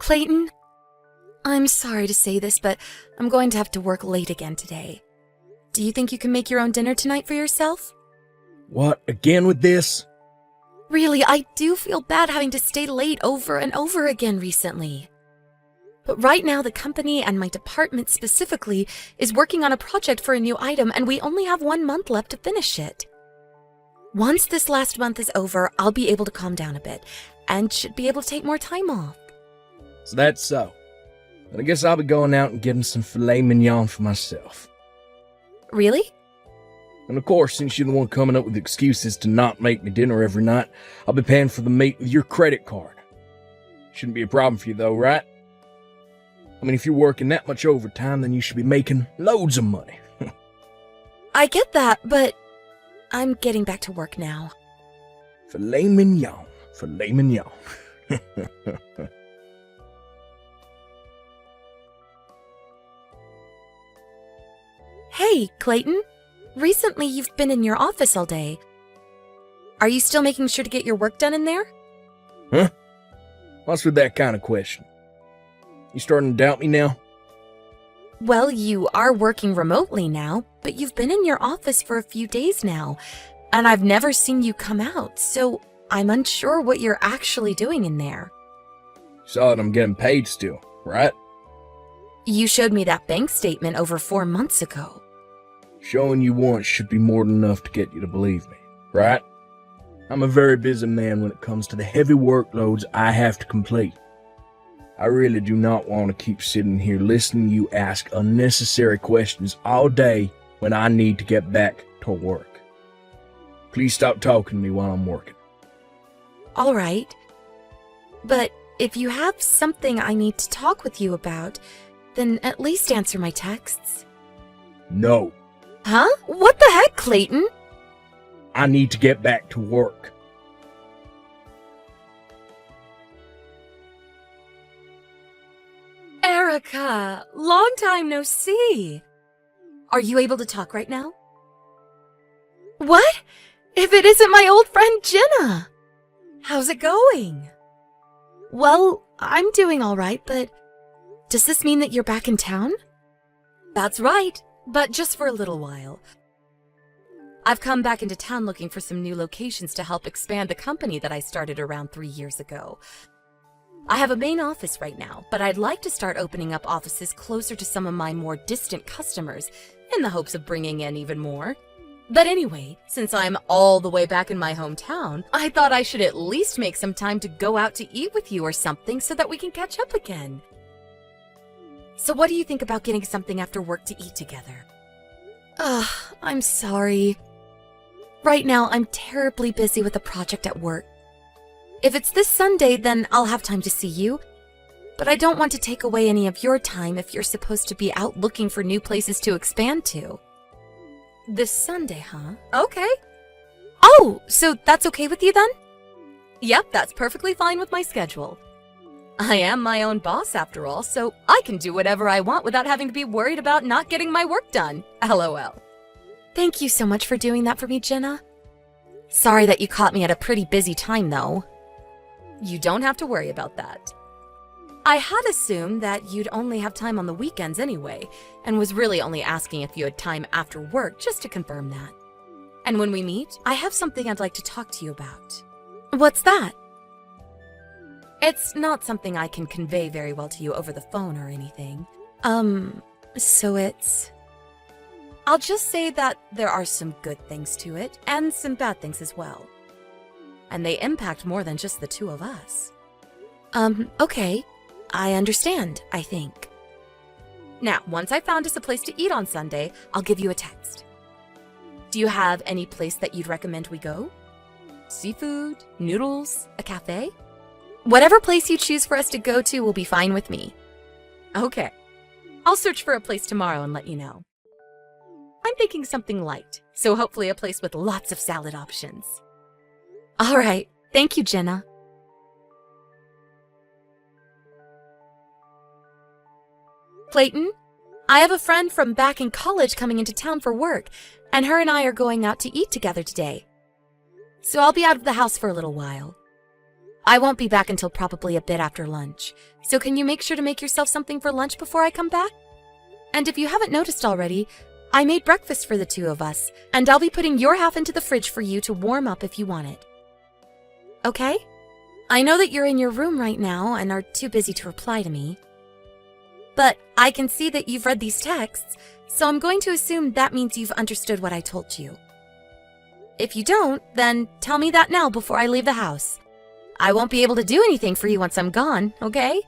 Clayton, I'm sorry to say this, but I'm going to have to work late again today. Do you think you can make your own dinner tonight for yourself? What, again with this? Really, I do feel bad having to stay late over and over again recently. But right now, the company and my department specifically is working on a project for a new item, and we only have 1 month left to finish it. Once this last month is over, I'll be able to calm down a bit, and should be able to take more time off. So that's so. But I guess I'll be going out and getting some filet mignon for myself. Really? And of course, since you're the one coming up with excuses to not make me dinner every night, I'll be paying for the meat with your credit card. Shouldn't be a problem for you though, right? I mean, if you're working that much overtime, then you should be making loads of money. I get that, but I'm getting back to work now. Filet mignon. Filet mignon. Hey, Clayton. Recently, you've been in your office all day. Are you still making sure to get your work done in there? Huh? What's with that kind of question? You starting to doubt me now? Well, you are working remotely now, but you've been in your office for a few days now, and I've never seen you come out, so I'm unsure what you're actually doing in there. Saw that I'm getting paid still, right? You showed me that bank statement over 4 months ago. Showing you once should be more than enough to get you to believe me, right? I'm a very busy man when it comes to the heavy workloads I have to complete. I really do not want to keep sitting here listening to you ask unnecessary questions all day when I need to get back to work. Please stop talking to me while I'm working. All right. But if you have something I need to talk with you about, then at least answer my texts. No. Huh? What the heck, Clayton? I need to get back to work. Erica, long time no see. Are you able to talk right now? What? If it isn't my old friend Jenna? How's it going? Well, I'm doing all right, but does this mean that you're back in town? That's right, but just for a little while. I've come back into town looking for some new locations to help expand the company that I started around 3 years ago. I have a main office right now, but I'd like to start opening up offices closer to some of my more distant customers in the hopes of bringing in even more. But anyway, since I'm all the way back in my hometown, I thought I should at least make some time to go out to eat with you or something so that we can catch up again. So what do you think about getting something after work to eat together? Ugh, I'm sorry. Right now, I'm terribly busy with a project at work. If it's this Sunday, then I'll have time to see you. But I don't want to take away any of your time if you're supposed to be out looking for new places to expand to. This Sunday, huh? Okay. Oh, so that's okay with you then? Yep, that's perfectly fine with my schedule. I am my own boss after all, so I can do whatever I want without having to be worried about not getting my work done. LOL. Thank you so much for doing that for me, Jenna. Sorry that you caught me at a pretty busy time, though. You don't have to worry about that. I had assumed that you'd only have time on the weekends anyway, and was really only asking if you had time after work just to confirm that. And when we meet, I have something I'd like to talk to you about. What's that? It's not something I can convey very well to you over the phone or anything. So it's... I'll just say that there are some good things to it, and some bad things as well. And they impact more than just the two of us. Okay. I understand, I think. Now, once I found us a place to eat on Sunday, I'll give you a text. Do you have any place that you'd recommend we go? Seafood, noodles, a cafe? Whatever place you choose for us to go to will be fine with me. Okay. I'll search for a place tomorrow and let you know. I'm thinking something light, so hopefully a place with lots of salad options. All right. Thank you, Jenna. Clayton, I have a friend from back in college coming into town for work, and her and I are going out to eat together today. So I'll be out of the house for a little while. I won't be back until probably a bit after lunch, so can you make sure to make yourself something for lunch before I come back? And if you haven't noticed already, I made breakfast for the two of us, and I'll be putting your half into the fridge for you to warm up if you want it. Okay? I know that you're in your room right now and are too busy to reply to me. But I can see that you've read these texts, so I'm going to assume that means you've understood what I told you. If you don't, then tell me that now before I leave the house. I won't be able to do anything for you once I'm gone, okay?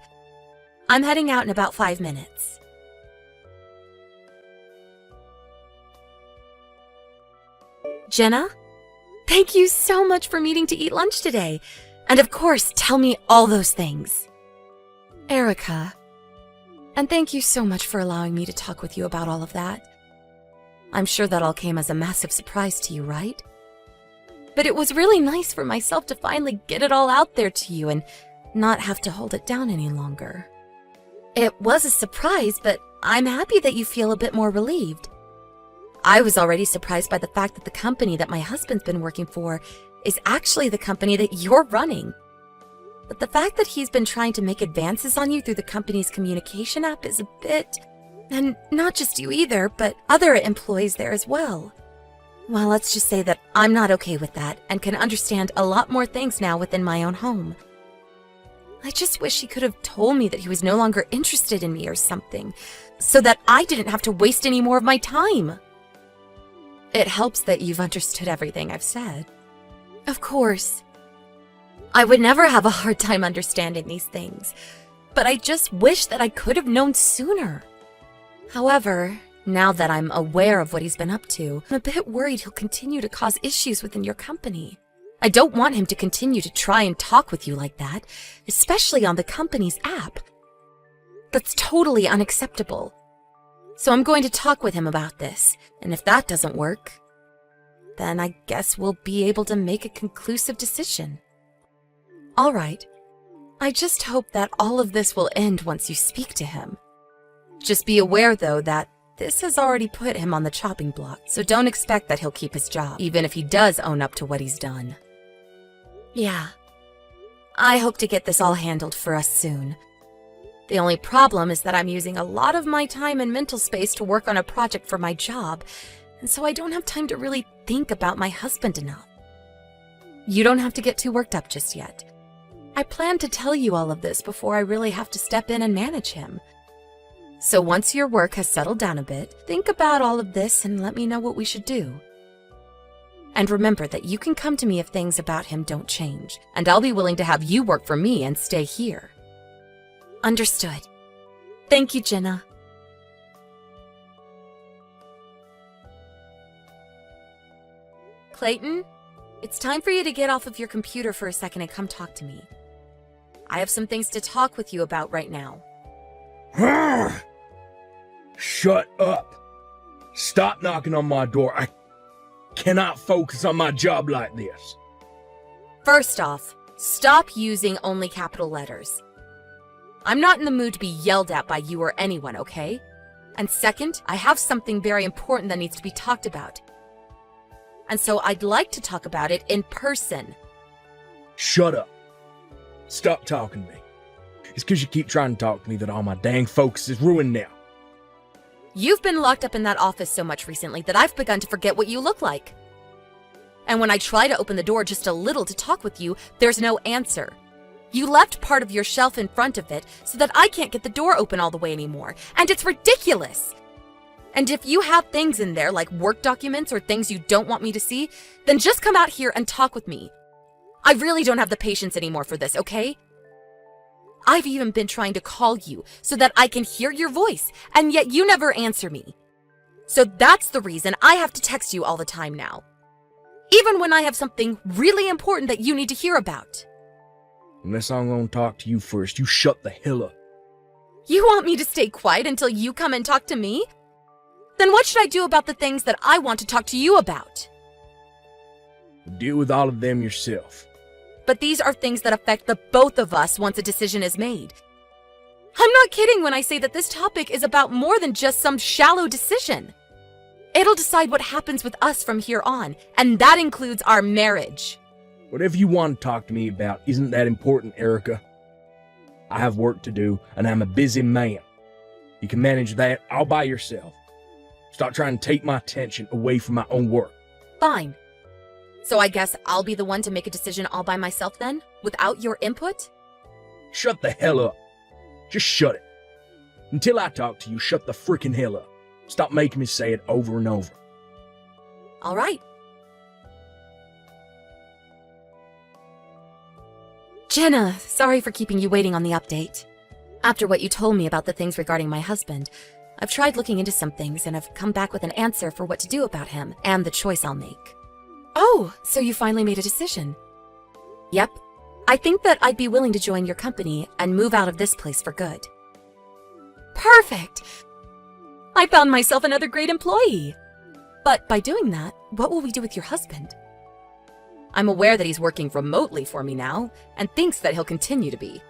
I'm heading out in about 5 minutes. Jenna, thank you so much for meeting to eat lunch today. And of course, tell me all those things. Erica, and thank you so much for allowing me to talk with you about all of that. I'm sure that all came as a massive surprise to you, right? But it was really nice for myself to finally get it all out there to you and not have to hold it down any longer. It was a surprise, but I'm happy that you feel a bit more relieved. I was already surprised by the fact that the company that my husband's been working for is actually the company that you're running. But the fact that he's been trying to make advances on you through the company's communication app is a bit... And not just you either, but other employees there as well. Well, let's just say that I'm not okay with that and can understand a lot more things now within my own home. I just wish he could have told me that he was no longer interested in me or something, so that I didn't have to waste any more of my time. It helps that you've understood everything I've said. Of course. I would never have a hard time understanding these things, but I just wish that I could have known sooner. However, now that I'm aware of what he's been up to, I'm a bit worried he'll continue to cause issues within your company. I don't want him to continue to try and talk with you like that, especially on the company's app. That's totally unacceptable. So I'm going to talk with him about this, and if that doesn't work, then I guess we'll be able to make a conclusive decision. All right. I just hope that all of this will end once you speak to him. Just be aware, though, that this has already put him on the chopping block, so don't expect that he'll keep his job, even if he does own up to what he's done. Yeah. I hope to get this all handled for us soon. The only problem is that I'm using a lot of my time and mental space to work on a project for my job, and so I don't have time to really think about my husband enough. You don't have to get too worked up just yet. I plan to tell you all of this before I really have to step in and manage him. So once your work has settled down a bit, think about all of this and let me know what we should do. And remember that you can come to me if things about him don't change, and I'll be willing to have you work for me and stay here. Understood. Thank you, Jenna. Clayton, it's time for you to get off of your computer for a second and come talk to me. I have some things to talk with you about right now. Shut up. Stop knocking on my door. I cannot focus on my job like this. First off, stop using only capital letters. I'm not in the mood to be yelled at by you or anyone, okay? And second, I have something very important that needs to be talked about. And so I'd like to talk about it in person. Shut up. Stop talking to me. It's because you keep trying to talk to me that all my dang focus is ruined now. You've been locked up in that office so much recently that I've begun to forget what you look like. And when I try to open the door just a little to talk with you, there's no answer. You left part of your shelf in front of it so that I can't get the door open all the way anymore, and it's ridiculous! And if you have things in there like work documents or things you don't want me to see, then just come out here and talk with me. I really don't have the patience anymore for this, okay? I've even been trying to call you so that I can hear your voice, and yet you never answer me. So that's the reason I have to text you all the time now. Even when I have something really important that you need to hear about. Unless I'm gonna talk to you first, you shut the hell up. You want me to stay quiet until you come and talk to me? Then what should I do about the things that I want to talk to you about? Deal with all of them yourself. But these are things that affect the both of us once a decision is made. I'm not kidding when I say that this topic is about more than just some shallow decision. It'll decide what happens with us from here on, and that includes our marriage. Whatever you want to talk to me about isn't that important, Erica. I have work to do, and I'm a busy man. You can manage that all by yourself. Stop trying to take my attention away from my own work. Fine. So I guess I'll be the one to make a decision all by myself then, without your input? Shut the hell up. Just shut it. Until I talk to you, shut the freaking hell up. Stop making me say it over and over. All right. Jenna, sorry for keeping you waiting on the update. After what you told me about the things regarding my husband, I've tried looking into some things and have come back with an answer for what to do about him and the choice I'll make. Oh, so you finally made a decision? Yep. I think that I'd be willing to join your company and move out of this place for good. Perfect! I found myself another great employee. But by doing that, what will we do with your husband? I'm aware that he's working remotely for me now, and thinks that he'll continue to be.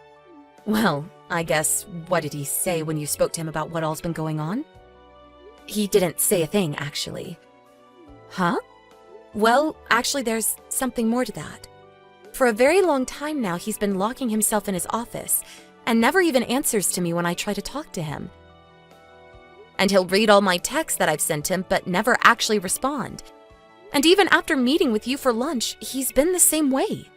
Well, I guess, what did he say when you spoke to him about what all's been going on? He didn't say a thing, actually. Huh? Well, actually, there's something more to that. For a very long time now, he's been locking himself in his office, and never even answers to me when I try to talk to him. And he'll read all my texts that I've sent him, but never actually respond. And even after meeting with you for lunch, he's been the same way.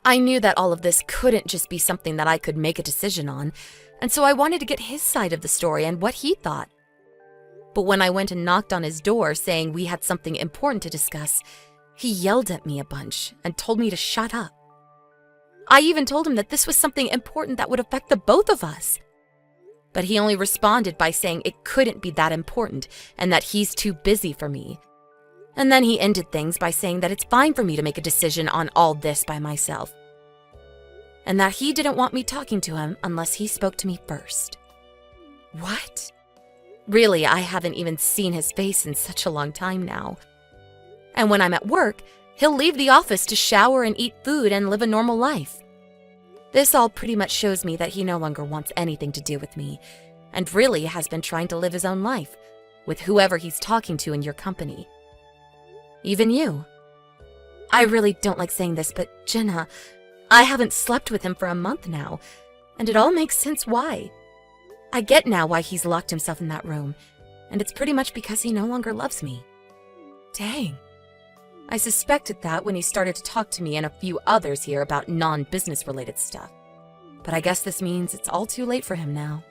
I knew that all of this couldn't just be something that I could make a decision on, and so I wanted to get his side of the story and what he thought. But when I went and knocked on his door saying we had something important to discuss, he yelled at me a bunch and told me to shut up. I even told him that this was something important that would affect the both of us. But he only responded by saying it couldn't be that important and that he's too busy for me. And then he ended things by saying that it's fine for me to make a decision on all this by myself. And that he didn't want me talking to him unless he spoke to me first. What? Really, I haven't even seen his face in such a long time now. And when I'm at work, he'll leave the office to shower and eat food and live a normal life. This all pretty much shows me that he no longer wants anything to do with me, and really has been trying to live his own life, with whoever he's talking to in your company. Even you. I really don't like saying this, but Jenna, I haven't slept with him for a month now, and it all makes sense why. I get now why he's locked himself in that room, and it's pretty much because he no longer loves me. Dang. I suspected that when he started to talk to me and a few others here about non-business related stuff. But I guess this means it's all too late for him now.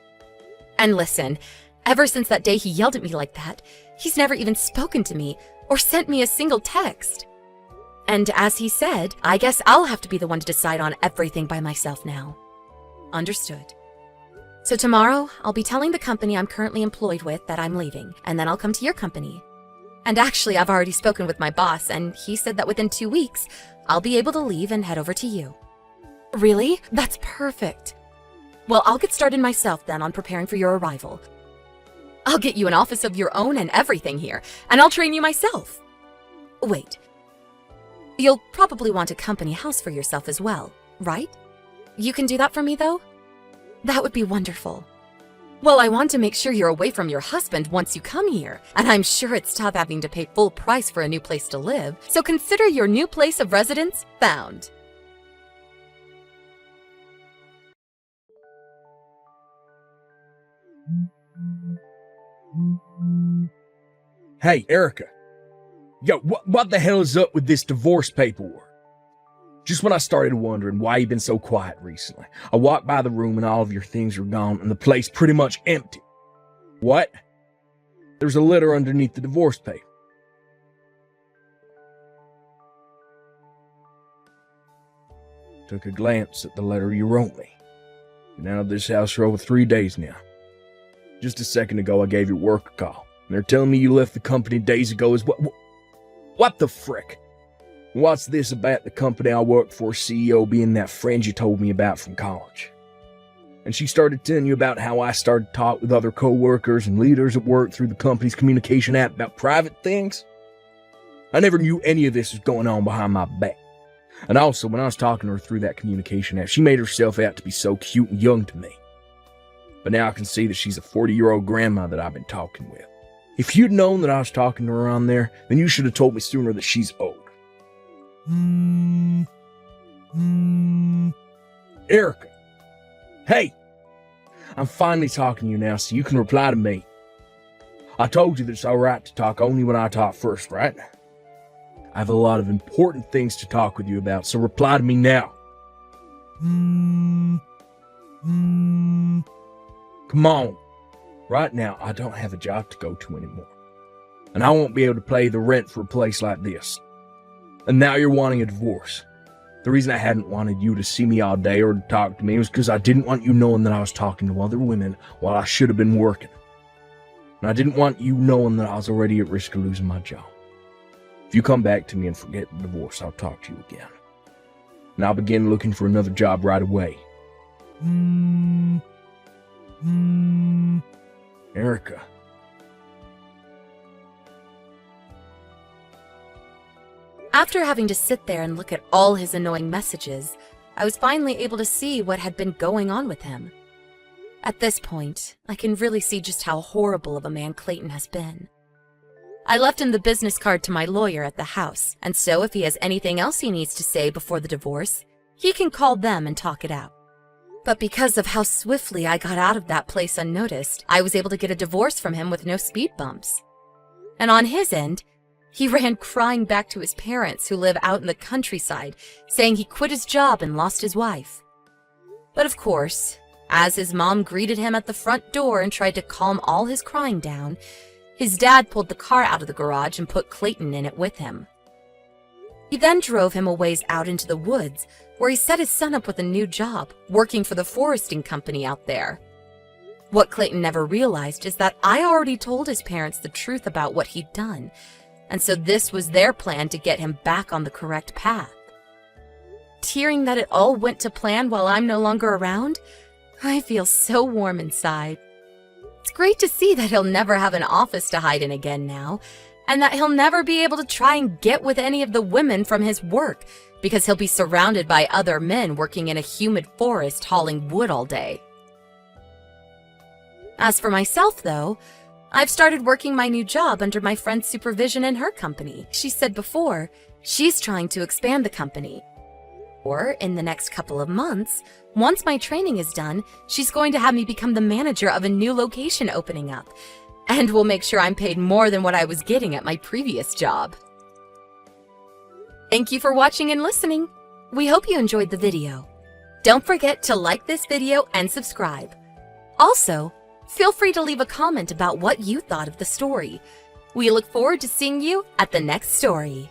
And listen, ever since that day he yelled at me like that, he's never even spoken to me or sent me a single text. And as he said, I guess I'll have to be the one to decide on everything by myself now. Understood. So tomorrow, I'll be telling the company I'm currently employed with that I'm leaving, and then I'll come to your company. And actually, I've already spoken with my boss, and he said that within 2 weeks, I'll be able to leave and head over to you. Really? That's perfect. Well, I'll get started myself then on preparing for your arrival. I'll get you an office of your own and everything here, and I'll train you myself. Wait. You'll probably want a company house for yourself as well, right? You can do that for me, though? That would be wonderful. Well, I want to make sure you're away from your husband once you come here, and I'm sure it's tough having to pay full price for a new place to live, so consider your new place of residence found. Hey, Erica. Yo, what the hell is up with this divorce paperwork? Just when I started wondering why you've been so quiet recently, I walked by the room and all of your things were gone and the place pretty much empty. What? There's a letter underneath the divorce paper. Took a glance at the letter you wrote me. Been out of this house for over 3 days now. Just a second ago I gave your work a call, and they're telling me you left the company days ago as well. What the frick? What's this about the company I work for, CEO, being that friend you told me about from college? And she started telling you about how I started to talk with other co-workers and leaders at work through the company's communication app about private things? I never knew any of this was going on behind my back. And also, when I was talking to her through that communication app, she made herself out to be so cute and young to me. But now I can see that she's a 40-year-old grandma that I've been talking with. If you'd known that I was talking to her on there, then you should have told me sooner that she's old. Erica! Hey! I'm finally talking to you now, so you can reply to me. I told you that it's alright to talk only when I talk first, right? I have a lot of important things to talk with you about, so reply to me now. Come on. Right now, I don't have a job to go to anymore. And I won't be able to pay the rent for a place like this. And now you're wanting a divorce. The reason I hadn't wanted you to see me all day or to talk to me was because I didn't want you knowing that I was talking to other women while I should have been working. And I didn't want you knowing that I was already at risk of losing my job. If you come back to me and forget the divorce, I'll talk to you again. And I'll begin looking for another job right away. Erica. After having to sit there and look at all his annoying messages, I was finally able to see what had been going on with him. At this point, I can really see just how horrible of a man Clayton has been. I left him the business card to my lawyer at the house, and so if he has anything else he needs to say before the divorce, he can call them and talk it out. But because of how swiftly I got out of that place unnoticed, I was able to get a divorce from him with no speed bumps. And on his end, he ran crying back to his parents who live out in the countryside, saying he quit his job and lost his wife. But of course, as his mom greeted him at the front door and tried to calm all his crying down, his dad pulled the car out of the garage and put Clayton in it with him. He then drove him a ways out into the woods, where he set his son up with a new job, working for the foresting company out there. What Clayton never realized is that I already told his parents the truth about what he'd done, and so this was their plan to get him back on the correct path. Hearing that it all went to plan while I'm no longer around, I feel so warm inside. It's great to see that he'll never have an office to hide in again now, and that he'll never be able to try and get with any of the women from his work, because he'll be surrounded by other men working in a humid forest hauling wood all day. As for myself, though, I've started working my new job under my friend's supervision in her company. She said before, she's trying to expand the company. Or, in the next couple of months, once my training is done, she's going to have me become the manager of a new location opening up, and will make sure I'm paid more than what I was getting at my previous job. Thank you for watching and listening. We hope you enjoyed the video. Don't forget to like this video and subscribe. Also, feel free to leave a comment about what you thought of the story. We look forward to seeing you at the next story.